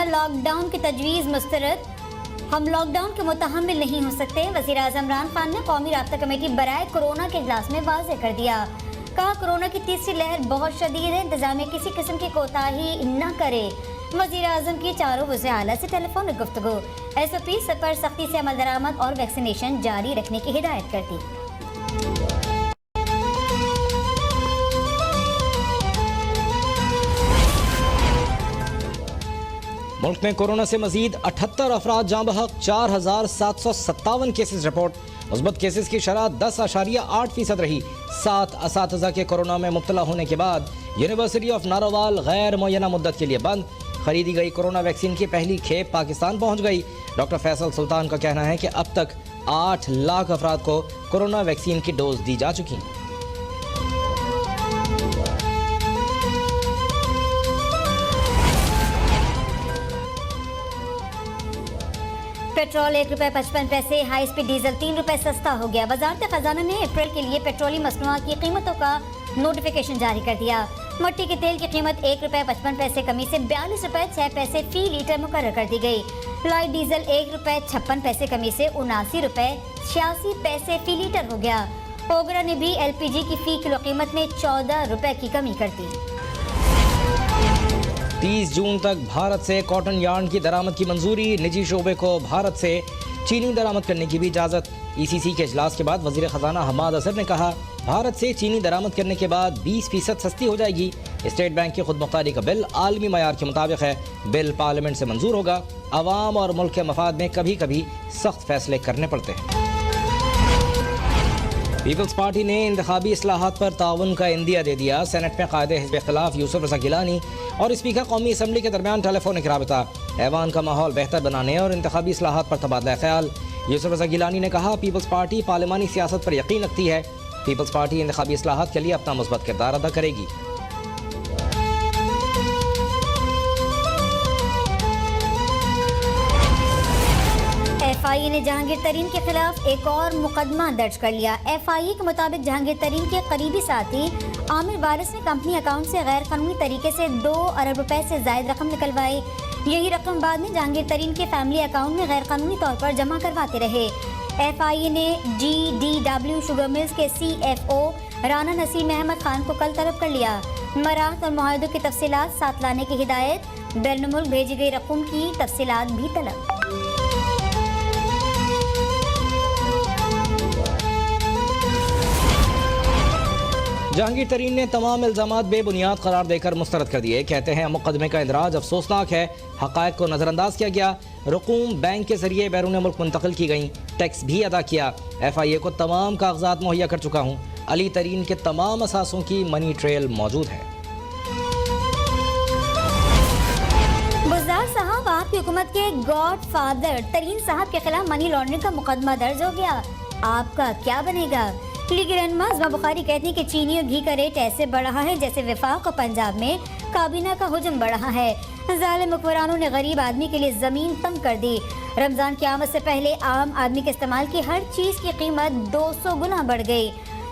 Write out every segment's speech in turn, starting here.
Lockdown की तजवीज़ मुस्तरद, हम लॉकडाउन के मुतहम्मिल नहीं हो सकते। वज़ीर आज़म इमरान खान ने कौमी राब्ता कमेटी बराए कोरोना के इजलास में वाज़ेह कर दिया। कहा कोरोना की तीसरी लहर बहुत शदीद है, इंतजामिया किसी किस्म की कोताही न करे। वज़ीर आज़म की चारों वज़ीर आला से टेलीफोनिक गुफ्तगू, SOP सब पर सख्ती से अमल दरामद और वैक्सीनेशन जारी रखने की हिदायत कर दी। मुल्क में कोरोना से मजीद 78 अफराद जाँ बहक, 4757 केसेस रिपोर्ट। मुस्बत केसेस की शरह 10.8% रही। 7 असातिज़ा के कोरोना में मुब्तला होने के बाद यूनिवर्सिटी ऑफ नारोवाल गैर मुअय्यना मुद्दत के लिए बंद। खरीदी गई कोरोना वैक्सीन की पहली खेप पाकिस्तान पहुँच गई। डॉक्टर फैसल सुल्तान का कहना है कि अब तक 8 लाख अफराद को कोरोना वैक्सीन की डोज दी जा चुकी। पेट्रोल 1 रुपये 55 पैसे, हाई स्पीड डीजल 3 रुपये सस्ता हो गया। वजारत खजाना ने अप्रैल के लिए पेट्रोलियम मसनूआत की कीमतों का नोटिफिकेशन जारी कर दिया। मट्टी के तेल की कीमत 1 रुपये 55 पैसे कमी से 42 रुपये 6 पैसे फी लीटर मुकर्रर कर दी गई। लाइट डीजल 1 रुपये 56 पैसे कमी से 79 रुपये 86 पैसे फी लीटर हो गया। ओगरा ने भी LPG की फी किलो कीमत में 14 रुपये की कमी कर दी। 30 जून तक भारत से कॉटन यार्न की दरामद की मंजूरी। निजी शोबे को भारत से चीनी दरामद करने की भी इजाज़त। ECC के इजलास के बाद वज़ीर ख़जाना हमाद असर ने कहा भारत से चीनी दरामद करने के बाद 20% सस्ती हो जाएगी। स्टेट बैंक की खुदमुख्तारी का बिल आलमी मयार के मुताबिक है। बिल पार्लियामेंट से मंजूर होगा। अवाम और मुल्क के मफाद में कभी कभी सख्त फैसले करने पड़ते हैं। पीपल्स पार्टी ने इंतखाबी इस्लाहात पर ताउन का इंदिया दे दिया। सेनेट में कायदे हिज़्ब इख्तिलाफ यूसुफ रज़ा गिलानी और स्पीकर कौमी असम्बली के दरमियान टेलीफोनिक राबता। ऐवान का माहौल बेहतर बनाने और इंतखाबी इस्लाहात पर तबादला ख्याल। यूसुफ रज़ा गिलानी ने कहा पीपल्स पार्टी पार्लिमानी सियासत पर यकीन रखती है। पीपल्स पार्टी इंतखाबी इस्लाहात के लिए अपना मुस्बत किरदार अदा करेगी। FIA ने जहांगीर तरीन के खिलाफ एक और मुकदमा दर्ज कर लिया। FIA के मुताबिक जहांगीर तरीन के करीबी साथी आमिर वारिस ने कंपनी अकाउंट से गैर कानूनी तरीके से 2 अरब रुपए से ज्यादा रकम निकलवाई। यही रकम बाद में जहांगीर तरीन के फैमिली अकाउंट में गैर कानूनी तौर पर जमा करवाते रहे। FIA ने GDW शुगर मिल्स के CFO राना नसीम अहमद खान को कल तलब कर लिया। मराहत और मुआहदों की तफसीलात साथ लाने की हिदायत। बैरून मुल्क भेजी गई रकम की तफसीलात भी तलब। जहांगीर तरीन ने तमाम इल्ज़ामात बेबुनियाद करार देकर मुस्तरद कर दिए। कहते हैं मुकदमे का इंदराज अफसोसनाक है। हक़ाइक़ को नज़रअंदाज किया गया। रकूम बैंक के जरिए बैरून मुल्क मुंतकिल की गई। टैक्स भी अदा किया। FIA को तमाम कागजात मुहैया कर चुका हूँ। अली तरीन के तमाम असासों की मनी ट्रेल मौजूद है। बुज़दार साहब, आपकी हुकूमत के गॉड फादर तरीन साहब के खिलाफ मनी लॉन्ड्रिंग का मुकदमा दर्ज हो गया। आपका क्या बनेगा? लीगी रहनुमा अज़मा बुखारी कहती हैं कि चीनी और घी का रेट ऐसे बढ़ रहा है जैसे वफाक और पंजाब में काबीना का हुजूम बढ़ रहा है। ज़ालिम हुक्मरानों ने गरीब आदमी के लिए ज़मीन तंग कर दी। रमज़ान की आमद से पहले आम आदमी के इस्तेमाल की हर चीज़ की कीमत 200 गुना बढ़ गई।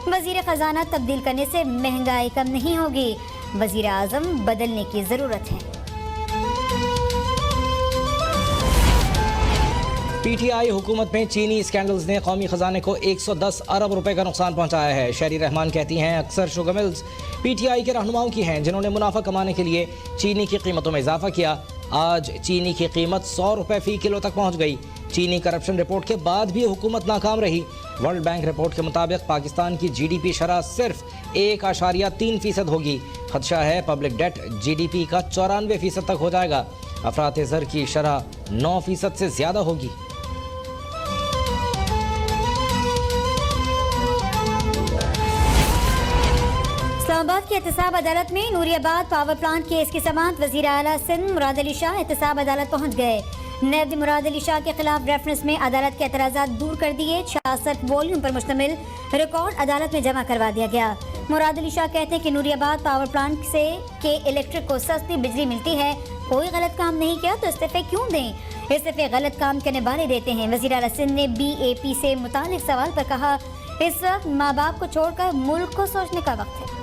वज़ीर ख़जाना तब्दील करने से महंगाई कम नहीं होगी। वज़ीर आज़म बदलने की ज़रूरत है। PTI हुकूमत में चीनी स्कैंडल्स ने कौमी खजाने को 110 अरब रुपए का नुकसान पहुंचाया है। शहरी रहमान कहती हैं अक्सर शुगर मिल्स PTI के रहनुमाओं की हैं जिन्होंने मुनाफा कमाने के लिए चीनी की कीमतों में इजाफा किया। आज चीनी की कीमत 100 रुपए फी किलो तक पहुंच गई। चीनी करप्शन रिपोर्ट के बाद भी हुकूमत नाकाम रही। वर्ल्ड बैंक रिपोर्ट के मुताबिक पाकिस्तान की GDP शरह सिर्फ 1.3% होगी। खदशा है पब्लिक डेट GDP का 94% तक हो जाएगा। अफरात ज़र की शरह 9% से ज्यादा होगी। इस्लामाबाद की एहतसाब अदालत में नूरियाबाद पावर प्लांट केस की समाअत। वज़ीर आला सिंध मुराद अली शाह एहतसाब अदालत पहुँच गए। नैब मुराद अली शाह के खिलाफ रेफरेंस में अदालत के एतराज़ात दूर कर दिए। 66 वॉल्यूम पर मुश्तमिल रिकॉर्ड अदालत में जमा करवा दिया गया। मुराद अली शाह कहते हैं कि नूरियाबाद पावर प्लांट से के इलेक्ट्रिक को सस्ती बिजली मिलती है। कोई गलत काम नहीं किया तो इस्तीफे क्यों दें? इस्तीफे गलत काम करने वाले देते हैं। वज़ीर आला सिंध ने BAP से मुतालिक सवाल पर कहा इस वक्त माँ बाप को छोड़कर मुल्क को सोचने का वक्त है।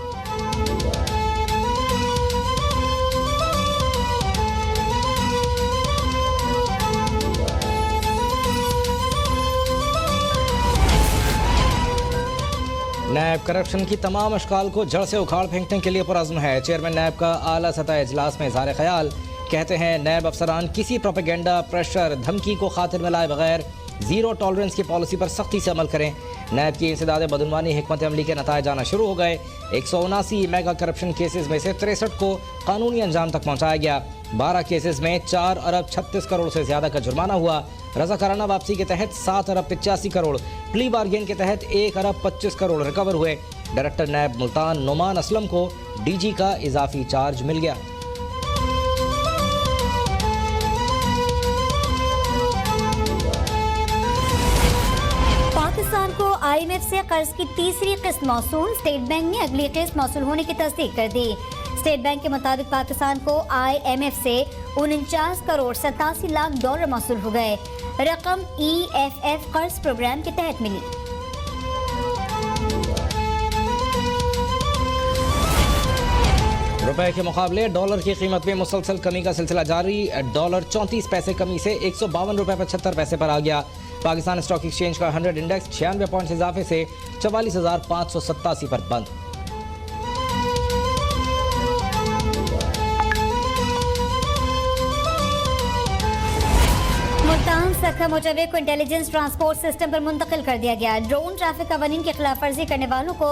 नैब करप्शन की तमाम अशकाल को जड़ से उखाड़ फेंकने के लिए पुरअज़्म है। चेयरमैन नैब का आला सतह इजलास में इज़हार ख्याल। कहते हैं नैब अफसरान किसी प्रोपेगेंडा, प्रेशर, धमकी को खातिर में लाए बगैर जीरो टॉलरेंस की पॉलिसी पर सख्ती से अमल करें। नैब की इंसदाद बदनवानी हिकमत अमली के नतायज आना शुरू हो गए। 179 मेगा करप्शन केसेस में से 63 को कानूनी अंजाम तक पहुँचाया गया। 12 केसेस में 4 अरब 36 करोड़ से ज़्यादा का जुर्माना हुआ। रज़ाकाराना वापसी के तहत 7 अरब 85 करोड़, प्ली बार्गेन के तहत 1 अरब 25 करोड़ रिकवर हुए। डायरेक्टर नैब मुल्तान नोमान असलम को DG का इजाफी चार्ज मिल गया। पाकिस्तान को IMF से कर्ज की तीसरी किस्त मौसूल। स्टेट बैंक ने अगली किस्त मौसूल होने की तस्दीक कर दी। स्टेट बैंक के मुताबिक पाकिस्तान को IMF से 49 करोड़ 87 लाख डॉलर मौसूल हो गए। रकम EFF कर्ज प्रोग्राम के तहत मिली। रुपए के मुकाबले डॉलर की कीमत में मुसलसल कमी का सिलसिला जारी। डॉलर 34 पैसे कमी से 152 रुपए 75 पैसे पर आ गया। पाकिस्तान स्टॉक एक्सचेंज का 100 इंडेक्स 96 पॉइंट इजाफे से 44,587 पर बंद। मुल्तान सखा मोटरवे को इंटेलिजेंस ट्रांसपोर्ट सिस्टम पर मुंतकिल कर दिया गया। ड्रोन ट्रैफिक कवानीन की खिलाफ वर्जी करने वालों को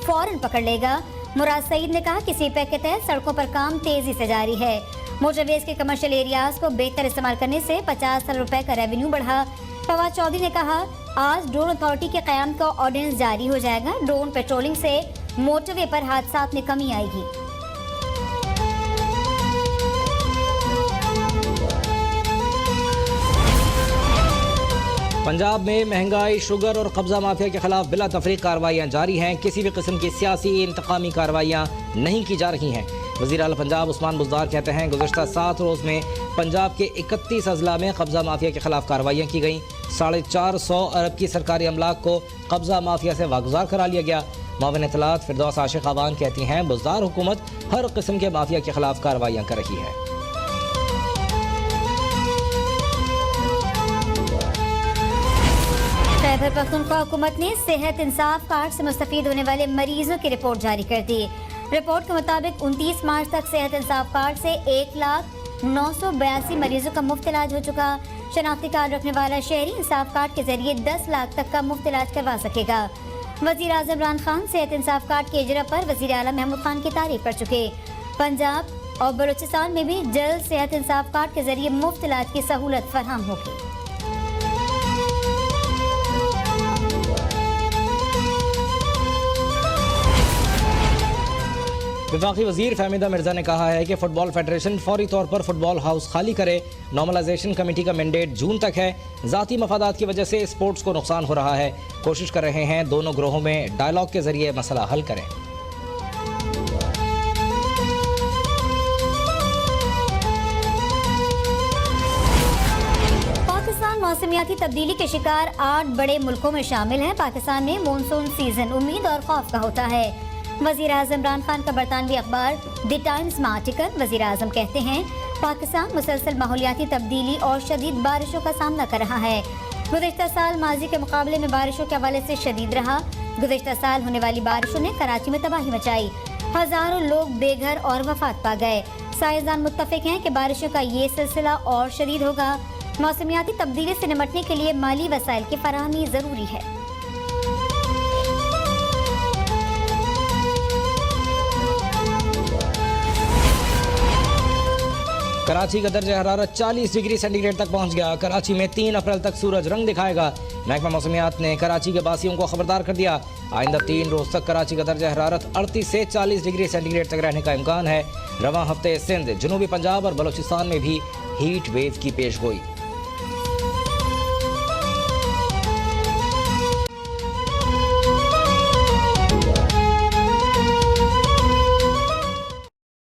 फौरन पकड़ लेगा। मुराद सईद ने कहा कि CPEC के तहत सड़कों पर काम तेजी से जारी है। मोटरवेज के कमर्शियल एरियाज को बेहतर इस्तेमाल करने से 50 अरब रुपए का रेवेन्यू बढ़ा। फवाद चौधरी ने कहा आज ड्रोन अथॉरिटी के क़याम का ऑर्डिनेंस जारी हो जाएगा। ड्रोन पेट्रोलिंग से मोटरवे पर हादसात में कमी आएगी। पंजाब में महंगाई, शुगर और कब्जा माफिया के खिलाफ बिला तफरीक कार्रवाइयाँ जारी हैं। किसी भी किस्म की सियासी इंतकामी कार्रवाइयाँ नहीं की जा रही हैं। वज़ीर आला पंजाब उस्मान बुज़दार कहते हैं गुज़श्ता 7 रोज़ में पंजाब के 31 अजला में कब्जा माफिया के खिलाफ कार्रवाइयाँ की गईं। 450 अरब की सरकारी अमलाक को कब्जा माफिया से वागुज़ार करा लिया गया। माविन इत्तलात फिरदौस आशिक अवान कहती हैं बुज़दार हुकूमत हर किस्म के माफिया के खिलाफ कार्रवाइयाँ कर रही है। खैबर पख्तूनख्वा हुकूमत ने सेहत इंसाफ कार्ड से मुस्तफीद होने वाले मरीजों की रिपोर्ट जारी कर दी। रिपोर्ट के मुताबिक 29 मार्च तक सेहत इंसाफ कार्ड से 1,0982 मरीजों का मुफ्त इलाज हो चुका। शनाख्ती कार्ड रखने वाला शहरी इंसाफ कार्ड के जरिए 10 लाख तक का मुफ्त इलाज करवा सकेगा। वज़ीर आज़म इमरान खान सेहत इंसाफ कार्ड के इजरा पर वज़ीर आला महमूद खान की तारीफ कर चुके। पंजाब और बलूचिस्तान में भी जल्द सेहत इंसाफ कार्ड के जरिए मुफ्त इलाज की सहूलत फराहम होगी। वफाकी वज़ीर फहमीदा मिर्ज़ा ने कहा है कि फ़ुटबॉल फेडरेशन फौरी तौर पर फ़ुटबॉल हाउस खाली करे। नॉर्मलाइजेशन कमेटी का मैंडेट जून तक है। ज़ाती मफादात की वजह से स्पोर्ट्स को नुकसान हो रहा है। कोशिश कर रहे हैं दोनों ग्रोहों में डायलॉग के जरिए मसला हल करें। पाकिस्तान मौसमियाती तब्दीली के शिकार 8 बड़े मुल्कों में शामिल है। पाकिस्तान में मानसून सीजन उम्मीद और खौफ का होता है। वज़ीर आज़म इमरान खान का बरतानवी अखबार द टाइम्स में आर्टिकल। वज़ीर आज़म कहते हैं पाकिस्तान मुसलसल माहौलियाती तब्दीली और शदीद बारिशों का सामना कर रहा है। गुज़श्ता साल माजी के मुकाबले में बारिशों के हवाले से शदीद रहा। गुज़श्ता साल होने वाली बारिशों ने कराची में तबाही मचाई। हज़ारों लोग बेघर और वफात पा गए। साइंसदान मुत्तफिक हैं कि बारिशों का ये सिलसिला और शदीद होगा। मौसमियाती तब्दीली से निपटने के लिए माली वसाइल की फराहमी ज़रूरी है। कराची का दर्जा हरारत 40 डिग्री सेंटीग्रेड तक पहुंच गया। कराची में 3 अप्रैल तक सूरज रंग दिखाएगा। महकमा मौसमियात ने कराची के बासियों को खबरदार कर दिया। आइंदा 3 रोज तक कराची का दर्जा हरारत 38 से 40 डिग्री सेंटीग्रेड तक रहने का इम्कान है। रवां हफ्ते सिंध, जनूबी पंजाब और बलूचिस्तान में भी हीट वेव की पेशगोई।